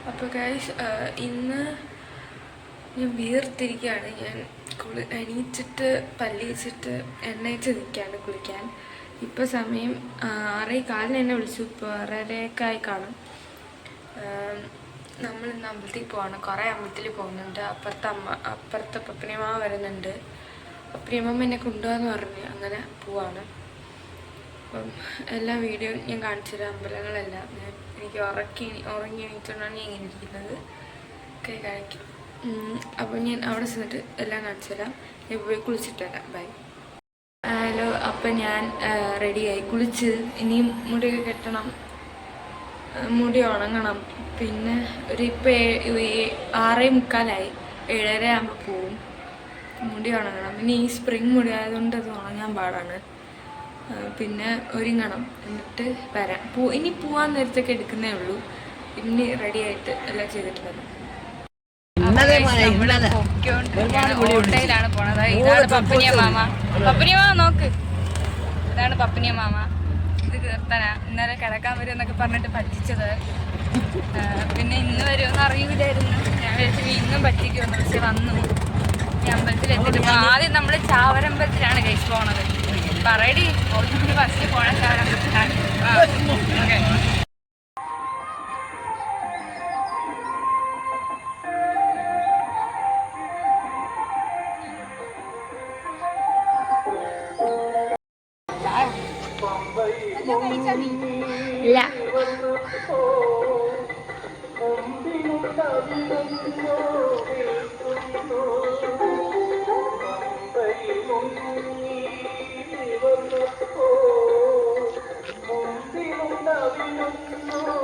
അപ്പോൾ ഗൈസ് ഇന്ന് ഞാൻ വീർത്തിരിക്കുകയാണ്. ഞാൻ എണീച്ചിട്ട് പല്ലിച്ചിട്ട് എണ്ണയിച്ച് നിൽക്കുകയാണ് കുളിക്കാൻ. ഇപ്പോൾ സമയം 6:15 എന്നെ വിളിച്ചു. ഇപ്പോൾ 6:30 കാണും. നമ്മൾ ഇന്ന് അമ്പലത്തിൽ പോവാണ്. കുറേ അമ്പലത്തിൽ പോകുന്നുണ്ട്. അപ്പുറത്തെ പപ്പനിയമ്മ വരുന്നുണ്ട്. പപ്പനിയമ്മ എന്നെ കൊണ്ടുപോകാന്ന് പറഞ്ഞ് അങ്ങനെ പോവാണ്. അപ്പം എല്ലാ വീഡിയോയും ഞാൻ കാണിച്ചു തരാം. അമ്പലങ്ങളെല്ലാം എനിക്ക് ഉറങ്ങി എണീറ്റുകൊണ്ടാണ് ഞാൻ ഇങ്ങനെ ഇരിക്കുന്നത്. കൈ കഴിക്കും. അപ്പം ഞാൻ അവിടെ ചെന്നിട്ട് എല്ലാം കാണിച്ചു തരാം. ഞാൻ പോയി കുളിച്ചിട്ട് വരാം. ബൈ. ഹലോ. അപ്പം ഞാൻ റെഡിയായി കുളിച്ച് ഇനിയും മുടിയൊക്കെ കെട്ടണം, മുടി ഉണങ്ങണം. പിന്നെ ഇപ്പോൾ 6:45 7:30 ആകുമ്പോൾ പോവും. മുടി ഉണങ്ങണം. പിന്നെ ഈ സ്പ്രിങ് മുടി ആയതുകൊണ്ട് അത് ഉണങ്ങാൻ പാടാണ്. പിന്നെ ഒരുങ്ങണം, എന്നിട്ട് വരാം. ഇനി പോവാൻ നേരത്തൊക്കെ എടുക്കുന്നേ ഉള്ളൂ. ഇനി റെഡിയായിട്ട് എല്ലാം ചെയ്തിട്ട് വരാം. ഓട്ടയിലാണ് പോണത്. ഇതാണ് പപ്പനിയ മാമ. പപ്പനിയ മാമ നോക്ക്, ഇതാണ് പപ്പനിയ മാമ. ഇത് കീർത്തന. ഇന്നലെ കിടക്കാൻ വരും എന്നൊക്കെ പറഞ്ഞിട്ട് പറ്റിച്ചത്. പിന്നെ ഇന്ന് വരുമെന്ന് അറിയില്ലായിരുന്നു. ഞാൻ വിചാരിച്ചു ഇന്നും പറ്റിക്കുമെന്ന്. പക്ഷെ വന്നു. ഈ അമ്പലത്തിൽ എത്തിയിട്ട് ആദ്യം നമ്മൾ ചാവരമ്പലത്തിലാണ് കഴിച്ചു പോണത്. പറയടി ഓൾറെഡി ഫസ്റ്റ് പോണ ചാവരമ്പലത്തിലാണ്. ഓക്കെ. ഇല്ല.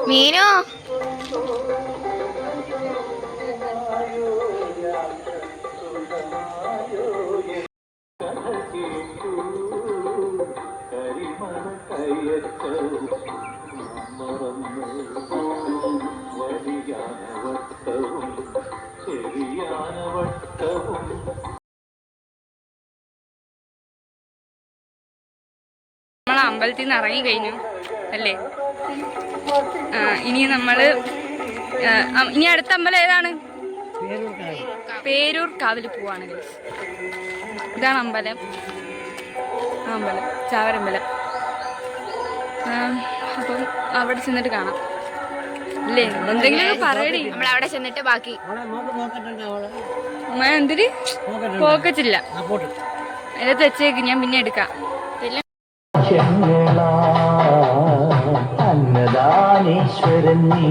മീനോ നമ്മൾ അമ്പലത്തിൽ നിന്ന് ഇറങ്ങി കഴിഞ്ഞു അല്ലേ? ഇനി നമ്മൾ ഇനി അടുത്ത അമ്പലം ഏതാണ്? പേരൂർ കാവിൽ പോവാണ്. ഇതാണ് അമ്പലം. അമ്പലം ചാവരമ്പലം. അപ്പം അവിടെ ചെന്നിട്ട് കാണാം അല്ലേ? എന്തെങ്കിലും പറയടി. നമ്മൾ അവിടെ ചെന്നിട്ട് ബാക്കി എന്തിന് പോക്കറ്റില്ല, അതിനകത്ത് വെച്ചേക്ക്. ഞാൻ പിന്നെ എടുക്കാം. അന്നദാനീശ്വരൻ നീ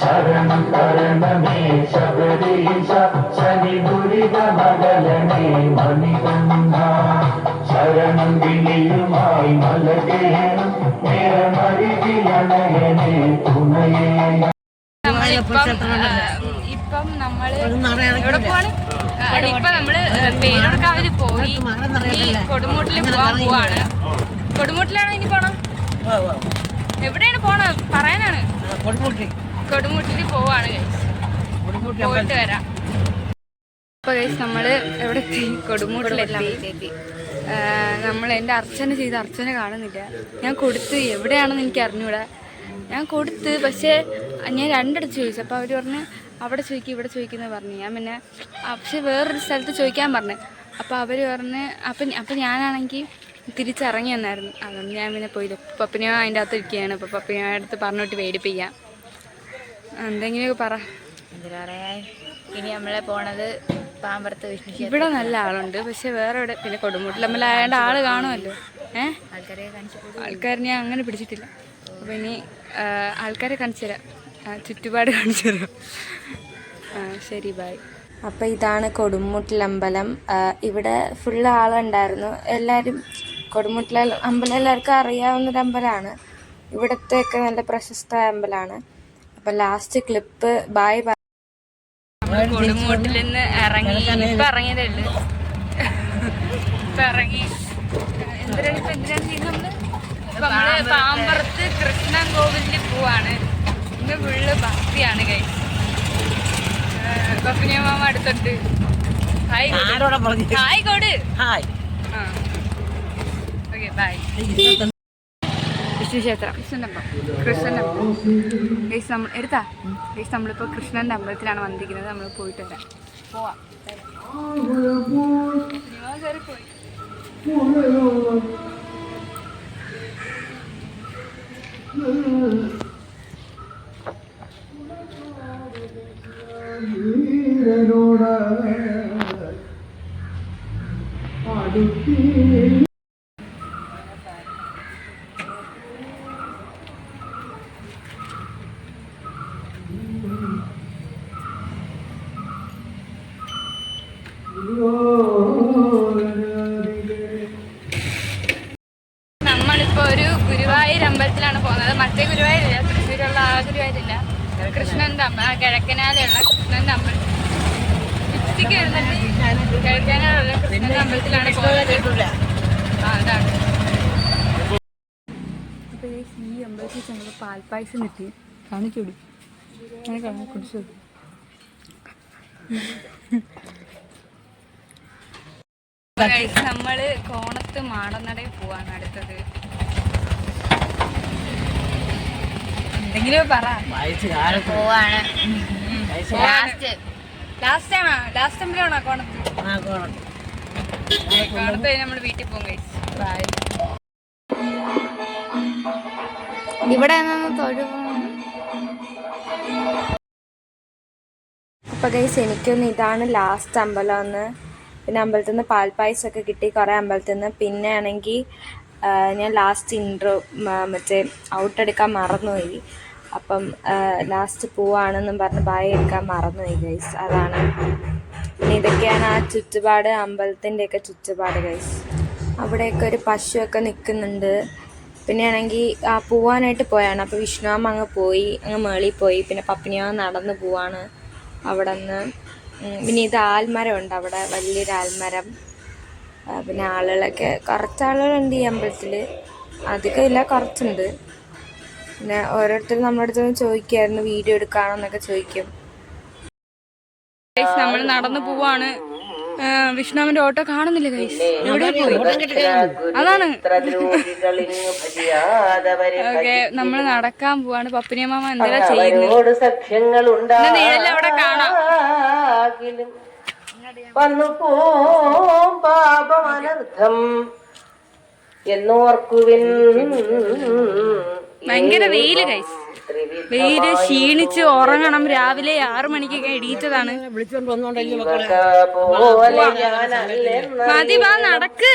ശരണം കരണമേ ശബരീശ ശനി ദുരിത മകലനേ മണികണ്ഠ ശരണം വിളിയുമായി മലകേറും നേരമരികിലണയനേ തുണയേ. ഇപ്പം നമ്മള് എവിടെ പോവാണ്? ഇപ്പൊ നമ്മള് പേരൂർ കാവിൽ പോയി കൊടുമുട്ടിൽ പോവാൻ പോവാണ്. കൊടുമുട്ടിലാണോ ഇനി പോണം? എവിടെയാണ് പോണം പറയാനാണ്. കൊടുമുട്ടിൽ പോവാണ്. പോയിട്ട് വരാം. അപ്പൊ നമ്മള് എവിടെ എത്തി? കൊടുമുട്ടിലെത്തി. നമ്മൾ എൻ്റെ അർച്ചന ചെയ്ത് അർച്ചന കാണുന്നില്ല. ഞാൻ കൊടുത്ത് എവിടെയാണെന്ന് എനിക്ക് അറിഞ്ഞൂടാ. ഞാൻ കൊടുത്ത്, പക്ഷേ ഞാൻ രണ്ടിടത്ത് ചോദിച്ചു. അപ്പോൾ അവർ പറഞ്ഞ് അവിടെ ചോദിക്കും ഇവിടെ ചോദിക്കുന്നത് പറഞ്ഞു. ഞാൻ പിന്നെ പക്ഷെ വേറൊരു സ്ഥലത്ത് ചോദിക്കാൻ പറഞ്ഞു. അപ്പോൾ അവർ പറഞ്ഞ് അപ്പം ഞാനാണെങ്കിൽ തിരിച്ചിറങ്ങി വന്നായിരുന്നു. അതുകൊണ്ട് ഞാൻ പിന്നെ പോയില്ല. പപ്പനിയോ അതിൻ്റെ അകത്ത് ഇരിക്കുകയാണ്. അപ്പോൾ പപ്പനിയോ അടുത്ത് പറഞ്ഞിട്ട് പേടിപ്പിക്കാം. എന്തെങ്കിലുമൊക്കെ പറ. ഇനി നമ്മളെ പോണത് പാമ്പറത്ത് വിഷ്ണു. ഇവിടെ നല്ല ആളുണ്ട്, പക്ഷെ വേറെ ഇവിടെ പിന്നെ കൊടുമുട്ടിലമ്മലായതുകൊണ്ട് ആള് കാണുമല്ലോ. ആൾക്കാരെ ഞാൻ അങ്ങനെ പിടിച്ചിട്ടില്ല. അപ്പം ഇനി ആൾക്കാരെ കാണിച്ചു തരാം, ചുറ്റുപാട് കാണിച്ചു തരാം. ശരി, ബൈ. അപ്പോൾ ഇതാണ് കൊടുമുട്ടിലമ്പലം. ഇവിടെ ഫുള്ള് ആളുണ്ടായിരുന്നു. എല്ലാവരും കൊടുമുട്ടില അമ്പലം എല്ലാവർക്കും അറിയാവുന്നൊരു അമ്പലമാണ്. ഇവിടത്തെയൊക്കെ നല്ല പ്രശസ്തമായ അമ്പലമാണ്. അപ്പം ലാസ്റ്റ് ക്ലിപ്പ് ബായ്. കൊടുമുട്ടിൽ നിന്ന് ഇറങ്ങി. ഇപ്പം ഇറങ്ങിയതേ ഉള്ളൂ. ഇപ്പം ഇറങ്ങി. എന്തിനാണ് ചെയ്യുന്നത്? നമ്മള് പാമ്പറത്ത് കൃഷ്ണൻ കോവിലിൽ പോവാണ്. ഇന്ന് ഫുള്ള് ഭക്തിയാണ്. കഴിച്ച് പപ്പനിയ മാമ അടുത്തുണ്ട്. ഹായ് കൊട്. Okay, bye. വിഷ്ണു ക്ഷേത്രം. കൃഷ്ണൻ്റെ അമ്പലം ഗൈസ് നമ്മൾ എടുത്താ ഗൈസ് നമ്മളിപ്പോൾ കൃഷ്ണൻ്റെ അമ്പലത്തിലാണ് വന്നിരിക്കുന്നത്. നമ്മൾ പോയിട്ട് വരാം. പോവാം. പോയി നമ്മളിപ്പോ ഒരു ഗുരുവായൂർ അമ്പലത്തിലാണ് പോകുന്നത്. മറ്റേ ഗുരുവായൂരില്ല, തൃശ്ശൂരുള്ള ആ ഗുരുവായൂരില്ല, കൃഷ്ണന്റെ കിഴക്കനാലുള്ള കൃഷ്ണന്റെ അമ്പലം. ഉച്ചയ്ക്ക് എഴുന്നേറ്റ് കിഴക്കനാലുള്ള കൃഷ്ണന്റെ അമ്പലത്തിലാണ് പോകുന്നത്. അതാണ്. അപ്പൊ ഈ അമ്പലത്തിൽ ചെന്നപ്പോ പാൽപ്പായസം കിട്ടി. കാണിച്ചോടി, കുടിച്ചു. നമ്മള് കോണത്ത് മാടന്നടയിൽ പോവാണ് അടുത്തത്. എന്തെങ്കിലും പറ. പോവാണ്. ലാസ്റ്റ് അമ്പലമാണോ കോണത്ത്? കോണത്ത് നമ്മൾ വീട്ടിൽ പോകും ഗൈസ്. ബൈ. ഇവിടെ തൊഴുവ. അപ്പൊ ഗൈസ് എനിക്കൊന്ന് ഇതാണ് ലാസ്റ്റ് അമ്പലം എന്ന്. പിന്നെ അമ്പലത്തിൽ നിന്ന് പാൽപ്പായസമൊക്കെ കിട്ടി കുറേ അമ്പലത്തിൽ നിന്ന്. പിന്നെ ആണെങ്കിൽ ഞാൻ ലാസ്റ്റ് ഇൻട്രോ മറ്റേ ഔട്ടെടുക്കാൻ മറന്നുപോയി. അപ്പം ലാസ്റ്റ് പോവാണെന്നും പറഞ്ഞ് ബായ് എടുക്കാൻ മറന്നുപോയി ഗൈസ്. അതാണ്. പിന്നെ ഇതൊക്കെയാണ് ആ ചുറ്റുപാട്, അമ്പലത്തിൻ്റെയൊക്കെ ചുറ്റുപാട് ഗൈസ്. അവിടെയൊക്കെ ഒരു പശുവൊക്കെ നിൽക്കുന്നുണ്ട്. പിന്നെ ആണെങ്കിൽ പോവാനായിട്ട് പോയാണ്. അപ്പോൾ വിഷ്ണുവാമ്മ അങ്ങ് മേളിൽ പോയി. പിന്നെ പപ്പിനിയാവ് നടന്ന് പോവാണ് അവിടെ നിന്ന്. പിന്നെ ഇത് ആൽമരം ഉണ്ട് അവിടെ, വലിയൊരു ആൽമരം. പിന്നെ ആളുകളൊക്കെ കുറച്ച് ആളുകളുണ്ട് ഈ അമ്പലത്തിൽ, അധികം ഇല്ല, കുറച്ചുണ്ട്. പിന്നെ ഓരോരുത്തരും നമ്മുടെ അടുത്ത് ചോദിക്കുമായിരുന്നു വീഡിയോ എടുക്കാണെന്നൊക്കെ ചോദിക്കും. നമ്മൾ നടന്നു പോവാണ്. വിഷ്ണുവിന്റെ ഓട്ടോ കാണുന്നില്ല ഗൈസ്, എവിടെ പോയി? അതാണ്. ഓക്കെ, നമ്മൾ നടക്കാൻ പോവാണ്. പപ്പിനിയമ്മ എന്തെല്ലാം ചെയ്യുന്നത് അവിടെ കാണാം. വന്നു പോം പാപമനർത്ഥം എന്നോർക്കുവിൻ. ഭയങ്കര വെയില് ഗൈസ്, വെയില്. ക്ഷീണിച്ച് ഉറങ്ങണം. രാവിലെ 6 മണിക്കൊക്കെ എണീറ്റതാണ്. മതി, വാ നടക്ക്.